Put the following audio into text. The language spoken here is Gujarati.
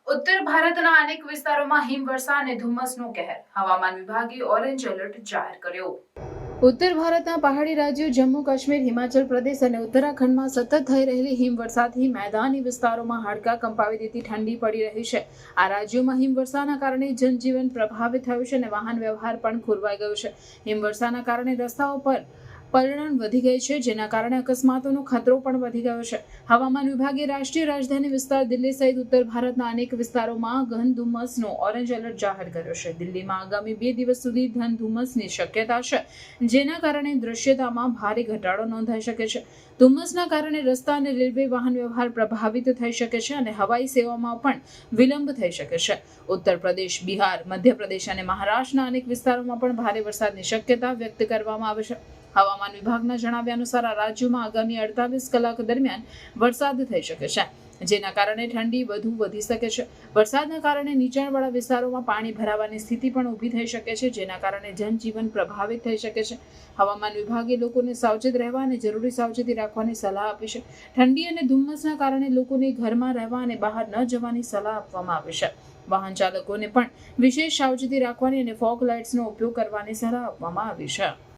ઉત્તર ભારતના અનેક વિસ્તારોમાં હિમવર્ષા અને ધુમ્મસનો કહેર. હવામાન વિભાગે ઓરેન્જ એલર્ટ જાહેર કર્યો. ઉત્તર ભારતના પહાડી રાજ્યો જમ્મુ કાશ્મીર, હિમાચલ પ્રદેશ અને ઉત્તરાખંડમાં સતત થઈ રહેલી હિમવર્ષાથી મેદાની વિસ્તારોમાં હાડકાં કંપાવી દેતી ઠંડી પડી રહી છે. આ રાજ્યોમાં હિમવર્ષાના કારણે જનજીવન પ્રભાવિત થયું છે અને વાહન વ્યવહાર પણ ખોરવાઈ ગયો છે. હિમવર્ષાના કારણે રસ્તાઓ પર પલળન વધી ગઈ છે, જેના કારણે અકસ્માતોનો ખતરો પણ વધી ગયો છે. હવામાન વિભાગે રાષ્ટ્રીય રાજધાની વિસ્તાર દિલ્હી સહિત ઉત્તર ભારતના અનેક વિસ્તારોમાં ઘન ધુમ્મસનો ઓરેન્જ એલર્ટ જાહેર કર્યો છે. દિલ્હીમાં આગામી 2 દિવસ સુધી ઘન ધુમ્મસની શક્યતા છે, જેના કારણે દૃશ્યતામાં ભારે ઘટાડો નોંધાઈ શકે છે. ધુમ્મસના કારણે રસ્તા અને રેલવે વાહન વ્યવહાર પ્રભાવિત થઈ શકે છે અને હવાઈ સેવામાં પણ વિલંબ થઈ શકે છે. ઉત્તર પ્રદેશ, બિહાર, મધ્યપ્રદેશ અને મહારાષ્ટ્રના અનેક વિસ્તારોમાં પણ ભારે વરસાદની શક્યતા વ્યક્ત કરવામાં આવી છે. હવામાન વિભાગના જણાવ્યા અનુસાર આ રાજ્યોમાં આગામી 48 કલાક દરમિયાન વરસાદ થઈ શકે છે, જેના કારણે ઠંડી વધુ વધી શકે છે. વરસાદના કારણે નીચાણવાળા વિસ્તારોમાં પાણી ભરાવાની સ્થિતિ પણ ઊભી થઈ શકે છે, જેના કારણે જનજીવન પ્રભાવિત થઈ શકે છે. હવામાન વિભાગે લોકોને સાવચેત રહેવા અને જરૂરી સાવચેતી રાખવાની સલાહ આપી છે. ઠંડી અને ધુમ્મસના કારણે લોકોને ઘરમાં રહેવા અને બહાર ન જવાની સલાહ આપવામાં આવી છે. વાહન ચાલકોને પણ વિશેષ સાવચેતી રાખવાની અને ફોગ લાઇટ્સનો ઉપયોગ કરવાની સલાહ આપવામાં આવી છે.